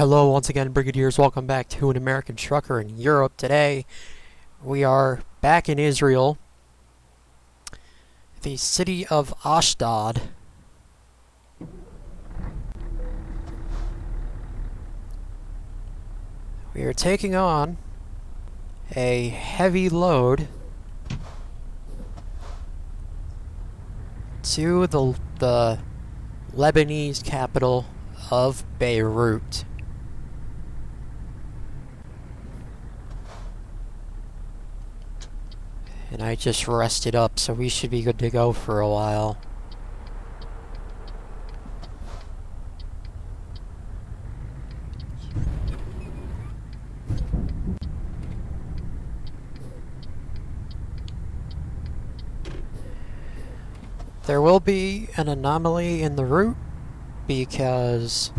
Hello once again, Brigadiers. Welcome back to An American Trucker in Europe. Today, we are back in Israel, the city of Ashdod. We are taking on a heavy load to the Lebanese capital of Beirut. And I just rested up, so we should be good to go for a while. There will be an anomaly in the route because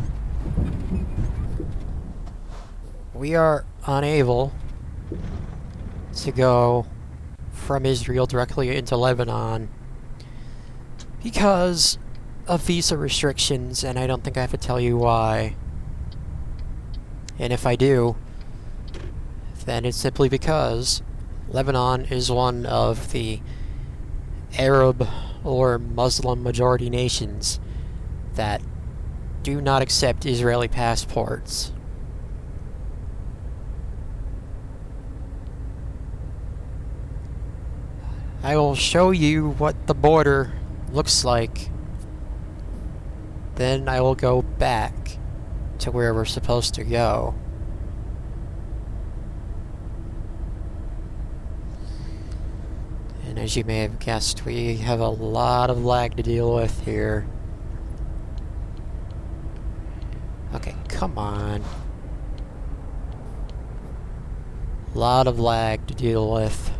we are unable to go from Israel directly into Lebanon because of visa restrictions, and I don't think I have to tell you why. And if I do, then it's simply because Lebanon is one of the Arab or Muslim majority nations that do not accept Israeli passports. I will show you what the border looks like. Then I will go back to where we're supposed to go. And as you may have guessed, we have a lot of lag to deal with here. Okay, come on. A lot of lag to deal with.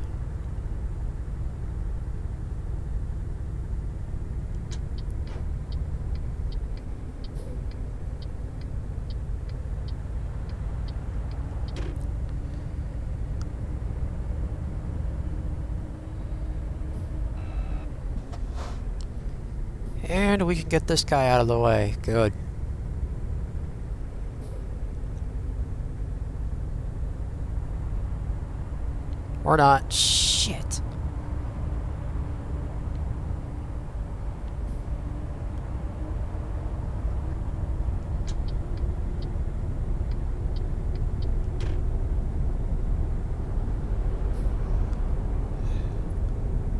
And we can get this guy out of the way. Good. Or not. Shit.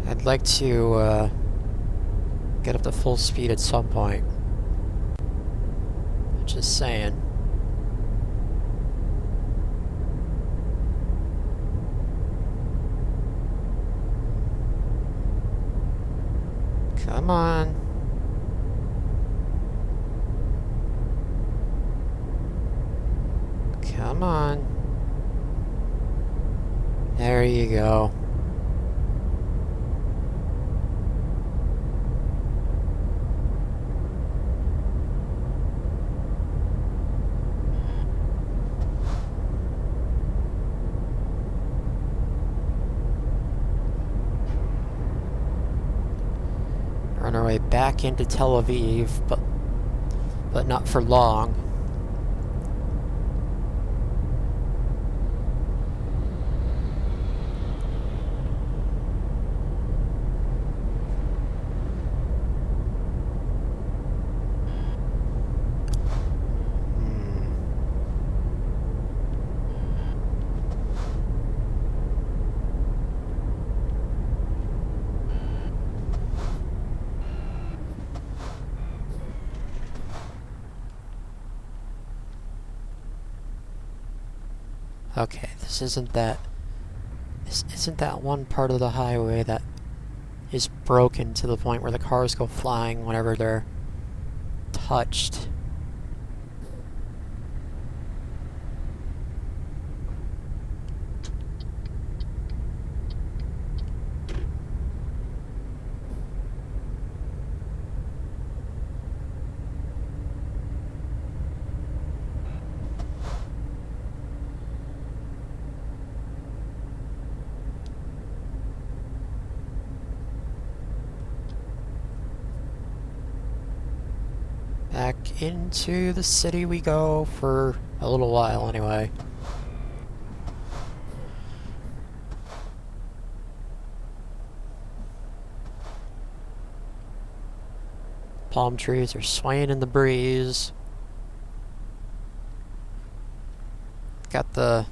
I'd like to, get up to full speed at some point. Just saying. Come on. Come on. There you go. On our way back into Tel Aviv, but not for long. Okay, this isn't that one part of the highway that is broken to the point where the cars go flying whenever they're touched. Back into the city we go for A little while, anyway. Palm trees are swaying in the breeze. Got the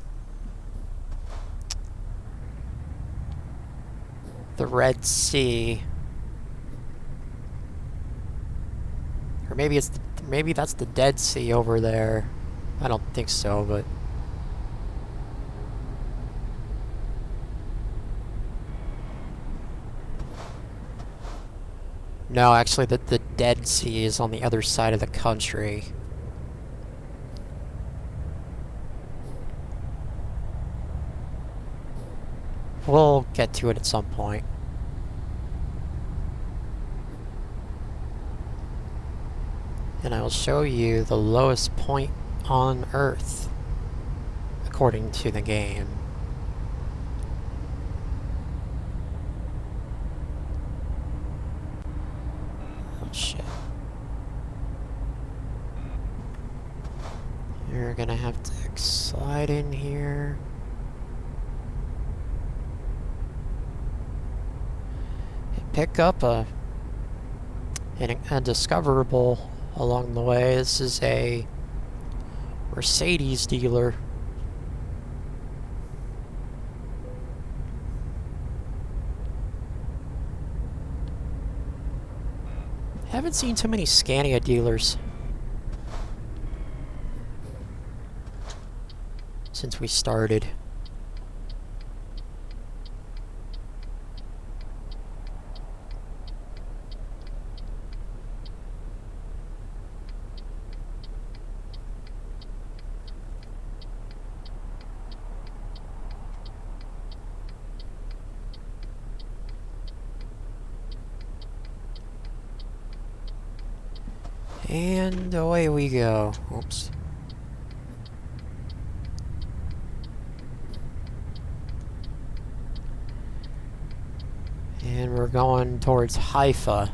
Red Sea, or maybe maybe that's the Dead Sea over there. I don't think so, but no, actually, the Dead Sea is on the other side of the country. We'll get to it at some point. And I will show you the lowest point on Earth, according to the game. Oh shit. You're gonna have to slide in here. Pick up a discoverable along the way. This is a Mercedes dealer. Haven't seen too many Scania dealers since we started. And away we go. Oops. And we're going towards Haifa.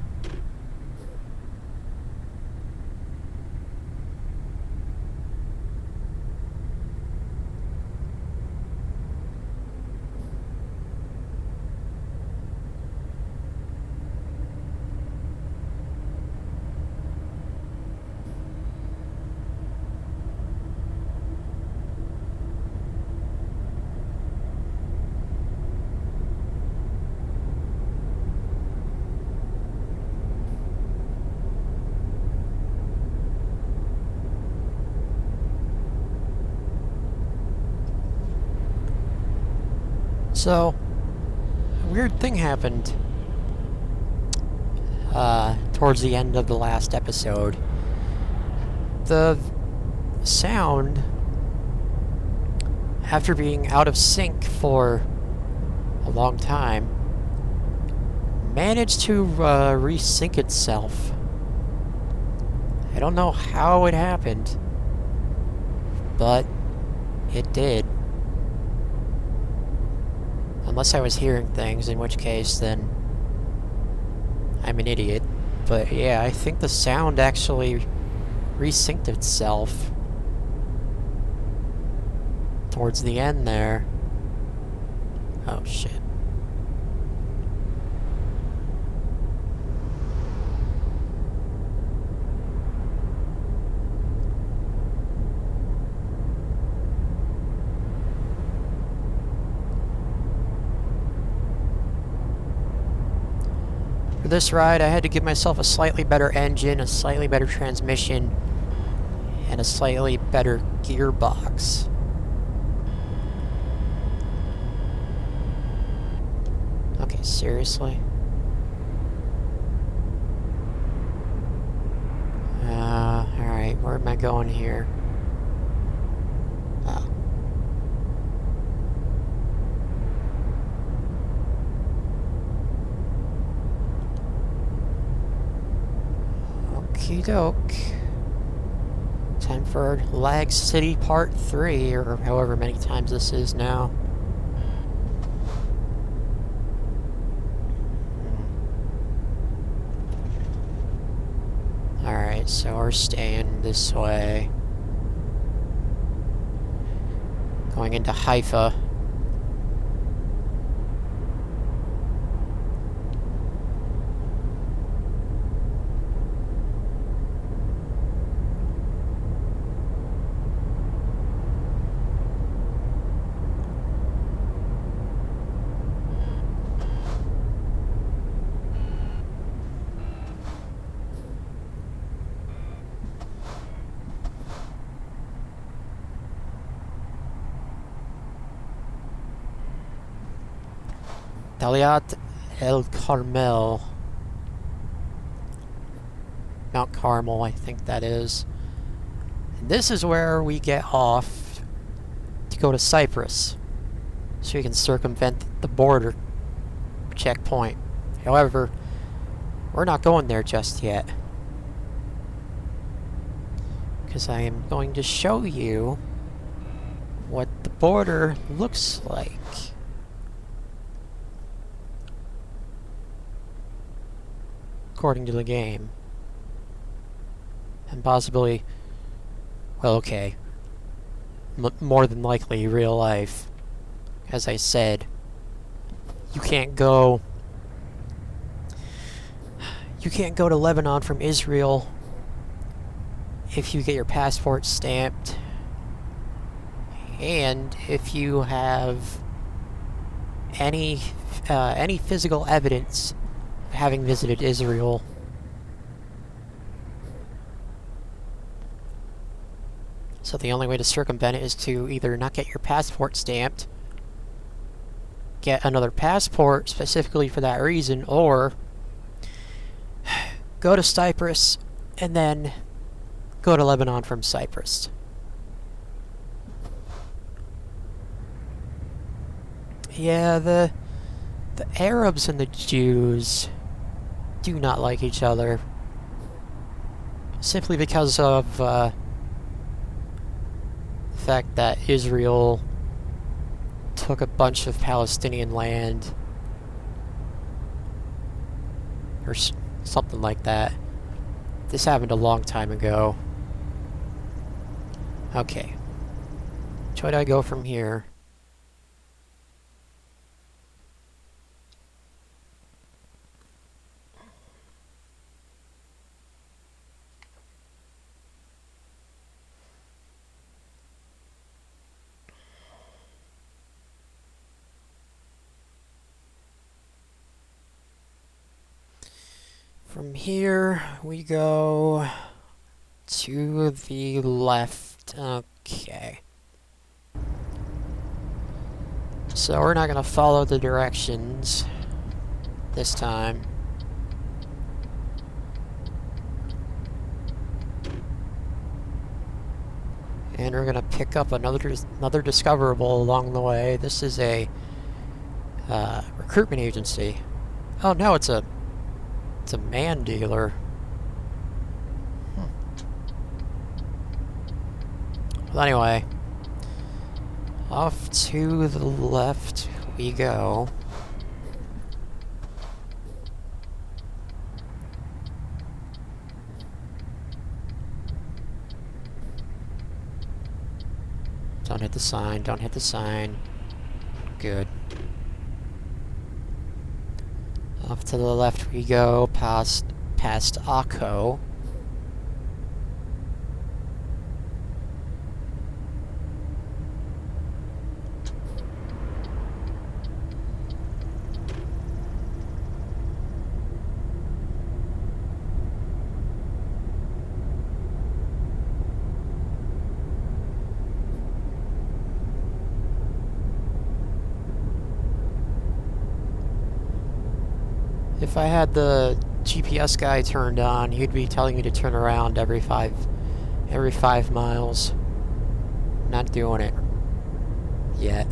So, a weird thing happened towards the end of the last episode. The sound, after being out of sync for a long time, managed to resync itself. I don't know how it happened, but it did. Unless I was hearing things, in which case, then I'm an idiot. But yeah, I think the sound actually resynced itself towards the end there. Oh shit. For this ride, I had to give myself a slightly better engine, a slightly better transmission, and a slightly better gearbox. Okay, seriously? Alright, where am I going here? Oh. Okie doke. Time for Lag City Part 3, or however many times this is now. Alright, so we're staying this way. going into Haifa. Daliat El Carmel. Mount Carmel, I think that is. And this is where we get off to go to Cyprus, so we can circumvent the border checkpoint. However, we're not going there just yet, because I am going to show you what the border looks like. According to the game. And possibly, well, okay, more than likely real life. As I said, you can't go to Lebanon from Israel if you get your passport stamped, and if you have any physical evidence of having visited Israel. So the only way to circumvent it is to either not get your passport stamped, get another passport specifically for that reason, or go to Cyprus and then go to Lebanon from Cyprus. Yeah, the Arabs and the Jews do not like each other, simply because of the fact that Israel took a bunch of Palestinian land, or something like that. This happened a long time ago. Okay. Which way do I go from here? From here, we go to the left. Okay. So we're not going to follow the directions this time. And we're going to pick up another discoverable along the way. This is a recruitment agency. Oh no, it's a man dealer. Well, anyway, off to the left we go. Don't hit the sign, don't hit the sign. Good. Off to the left we go, past Akko. If I had the GPS guy turned on, he'd be telling me to turn around every 5 miles. Not doing it yet.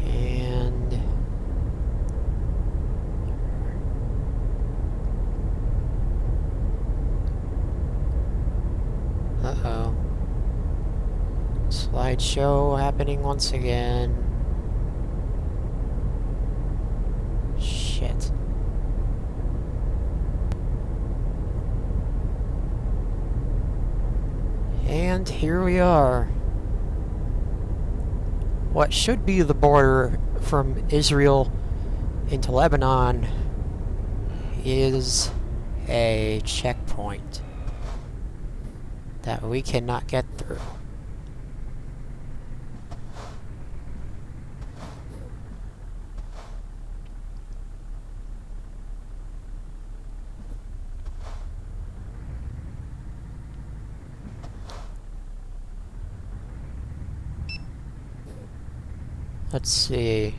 And uh-oh. Slideshow happening once again. Shit. And here we are. What should be the border from Israel into Lebanon is a checkpoint that we cannot get through. Let's see.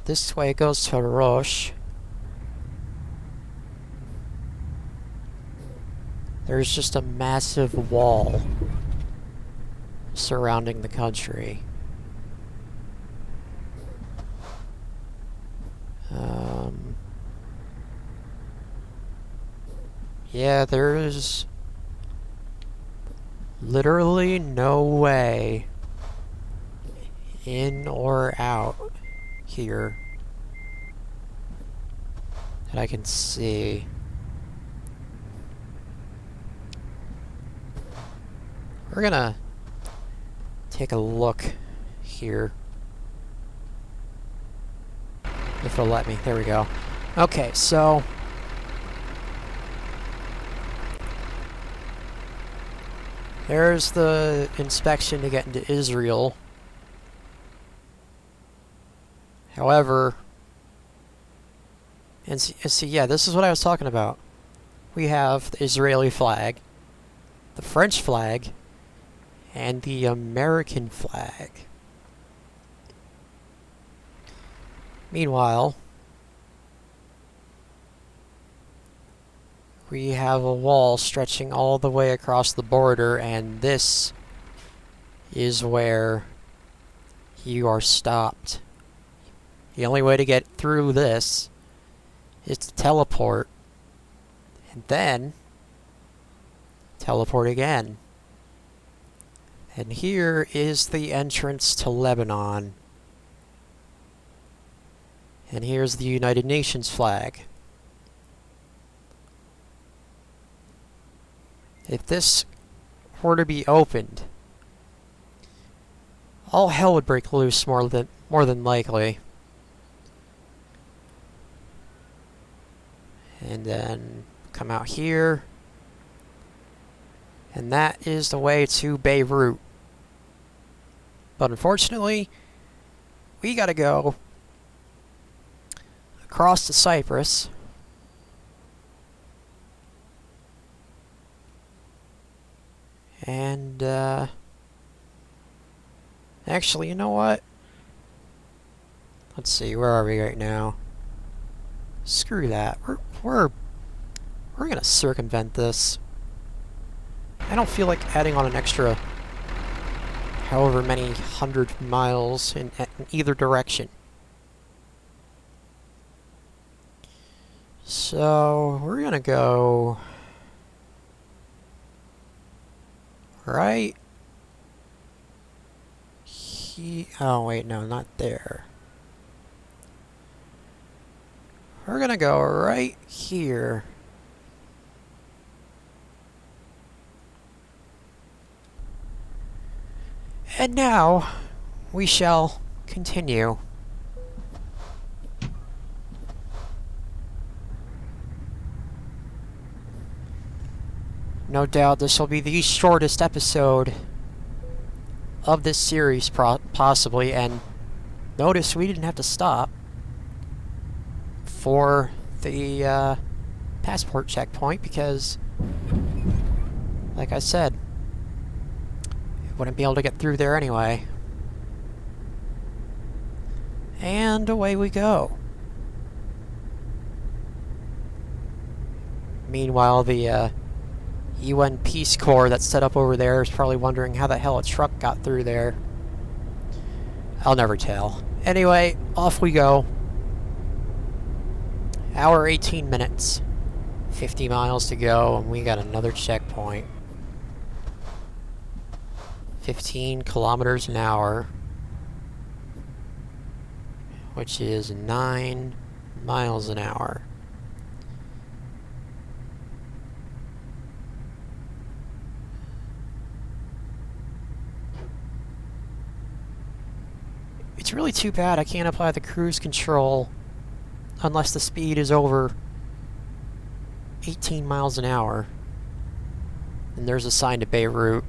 This way goes to Rosh. There's just a massive wall surrounding the country. Yeah, there's literally no way in or out here that I can see. We're gonna take a look here. If it'll let me. There we go. Okay, so there's the inspection to get into Israel. However, and see, yeah, this is what I was talking about. We have the Israeli flag, the French flag, and the American flag. Meanwhile, we have a wall stretching all the way across the border, and this is where you are stopped. The only way to get through this is to teleport, and then teleport again. And here is the entrance to Lebanon. And here's the United Nations flag. If this were to be opened, all hell would break loose more than likely. And then come out here. And that is the way to Beirut. But unfortunately, we gotta go across to Cyprus. And, actually, you know what? Let's see, where are we right now? Screw that. We're gonna circumvent this. I don't feel like adding on an extra however many 100 miles in either direction. So, we're gonna go right here. Oh, wait, no, not there. We're gonna go right here. And now, we shall continue. No doubt this will be the shortest episode of this series, possibly, and notice we didn't have to stop for the passport checkpoint because, like I said, wouldn't be able to get through there anyway. And away we go. Meanwhile, the UN Peace Corps that's set up over there is probably wondering how the hell a truck got through there. I'll never tell. Anyway, off we go. Hour 18 minutes. 50 miles to go, and we got another checkpoint. 15 kilometers an hour, which is 9 miles an hour. It's really too bad I can't apply the cruise control unless the speed is over 18 miles an hour. And there's a sign to Beirut.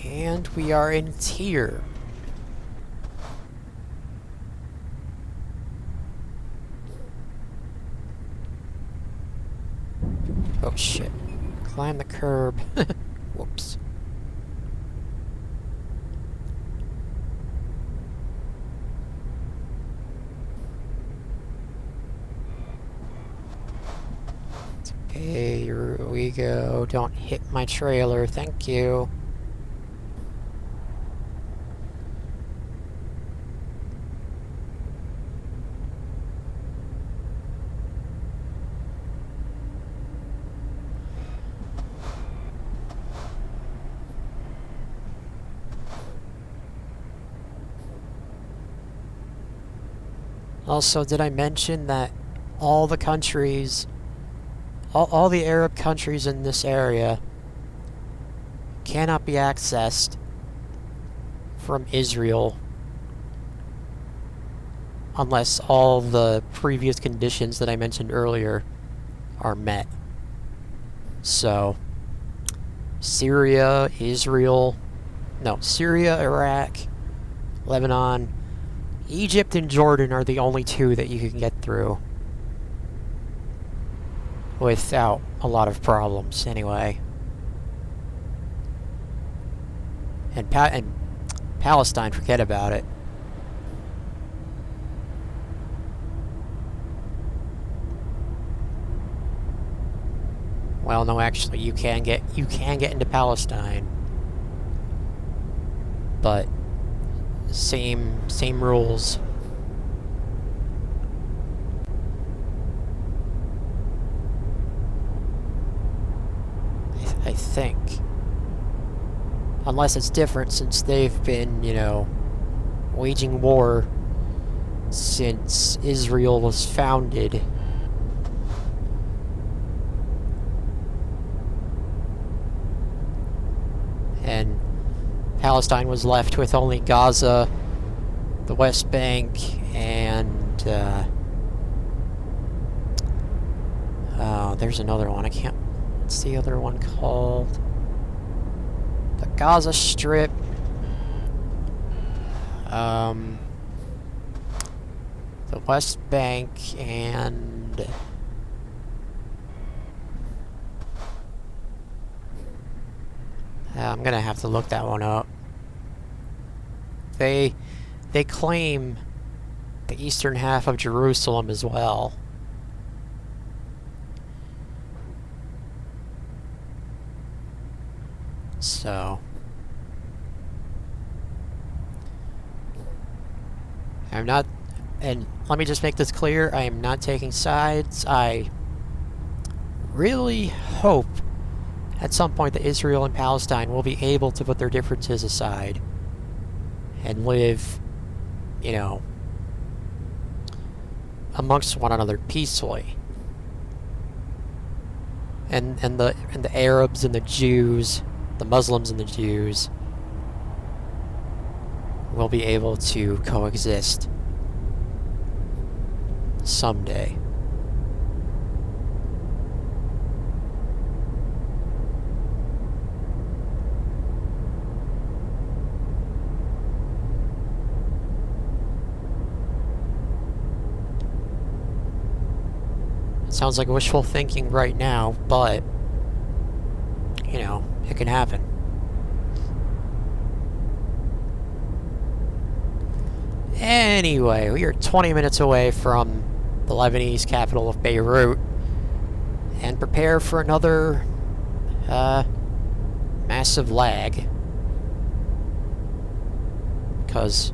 And we are in Tyre. Oh shit. Climb the curb. Whoops. Okay, here we go. Don't hit my trailer, thank you. Also, did I mention that all the countries, all the Arab countries in this area cannot be accessed from Israel unless all the previous conditions that I mentioned earlier are met. So, Syria, Iraq, Lebanon, Egypt and Jordan are the only two that you can get through without a lot of problems, anyway. And Palestine, forget about it. Well, no, actually, you can get into Palestine, but same rules. I think. Unless it's different, since they've been, you know, waging war since Israel was founded. And Palestine was left with only Gaza, the West Bank, and oh, there's another one. I can't. What's the other one called? The Gaza Strip. The West Bank and I'm gonna have to look that one up. They claim the eastern half of Jerusalem as well. So I'm not, and let me just make this clear, I am not taking sides. I really hope at some point that Israel and Palestine will be able to put their differences aside and live, you know, amongst one another peacefully. And the Arabs and the Jews, the Muslims and the Jews will be able to coexist someday. It sounds like wishful thinking right now, but you know, it can happen. Anyway, we are 20 minutes away from the Lebanese capital of Beirut, and prepare for another massive lag, because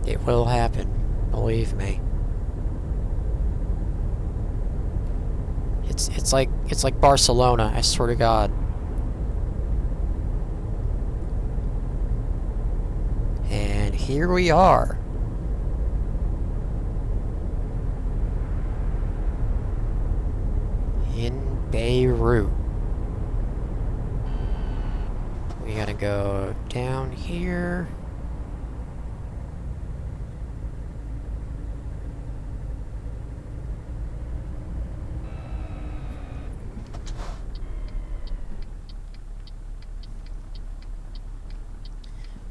it will happen, believe me. It's like Barcelona, I swear to God. And here we are. In Beirut. We gotta go down here.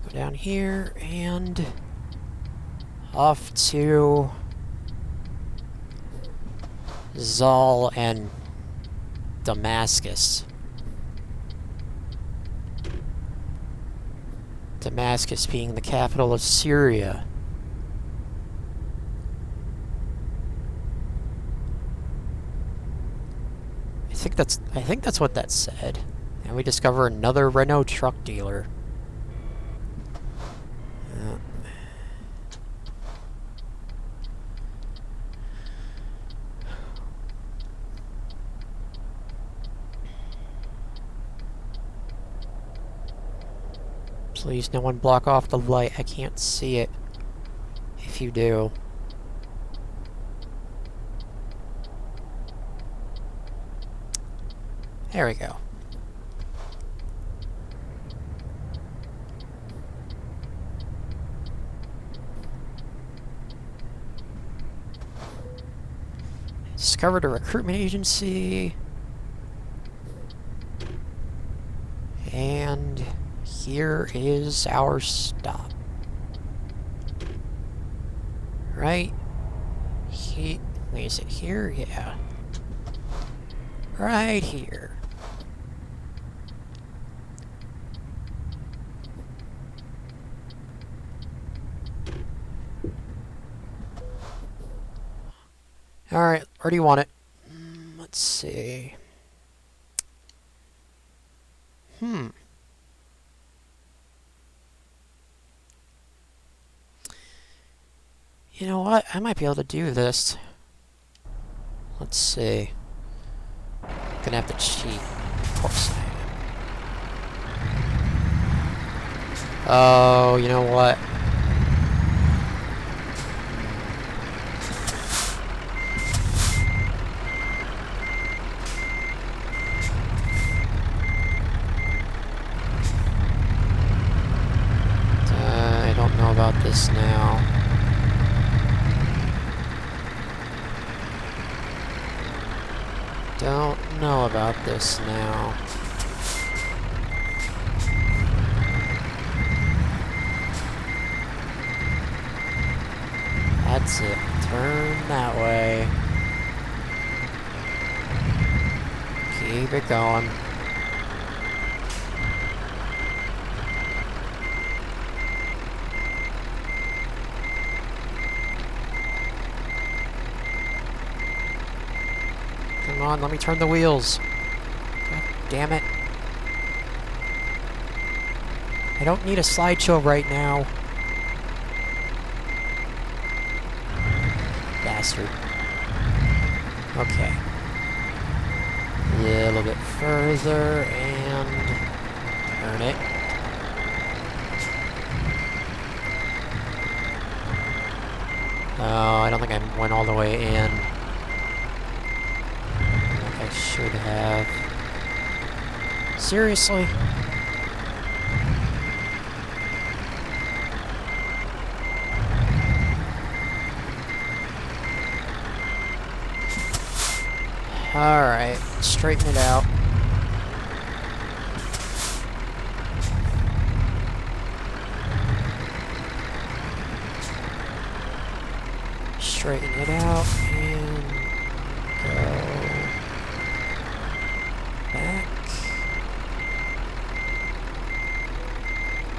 Go down here and off to Zal and Damascus. Damascus being the capital of Syria. I think that's what that said. And we discover another Renault truck dealer. Please, no one block off the light. I can't see it. If you do. There we go. Discovered a recruitment agency. And here is our stop. Right? Wait, is it here? Yeah. Right here. Alright, where do you want it? Let's see. You know what? I might be able to do this. Let's see. Gonna have to cheat. Of course I am. Oh, you know what? I don't know about this now. Don't know about this now. That's it. Turn that way. Keep it going. Come on, let me turn the wheels. God damn it. I don't need a slideshow right now. Bastard. Okay. A little bit further and turn it. Oh, I don't think I went all the way in. I should have. Seriously? Alright, straighten it out. Straighten it out and go back.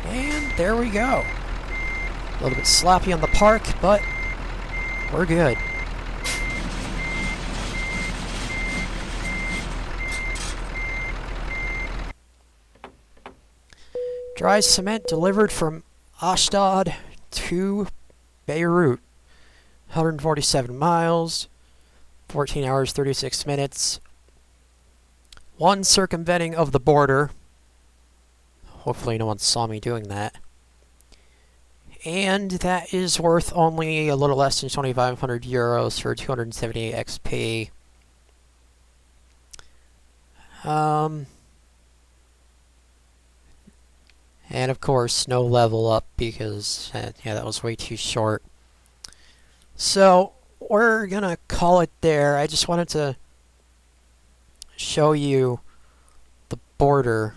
And there we go. A little bit sloppy on the park, but we're good. Dry cement delivered from Ashdod to Beirut. 147 miles, 14 hours, 36 minutes. one circumventing of the border. Hopefully no one saw me doing that. And that is worth only a little less than 2,500 euros for 278 XP. And of course, no level up because, yeah, that was way too short. So, we're gonna call it there. I just wanted to show you the border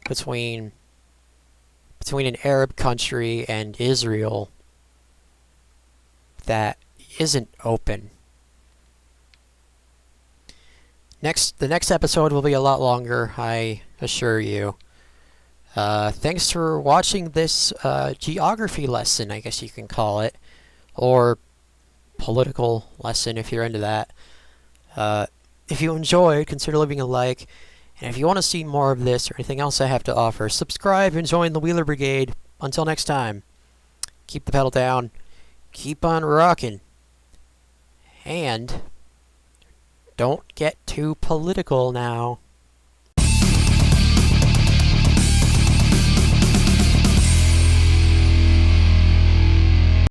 between an Arab country and Israel that isn't open. The next episode will be a lot longer, I assure you. Thanks for watching this geography lesson, I guess you can call it, or political lesson if you're into that. If you enjoyed, consider leaving a like, and if you want to see more of this or anything else I have to offer, subscribe and join the Wheeler Brigade. Until next time, keep the pedal down, keep on rocking, and don't get too political now.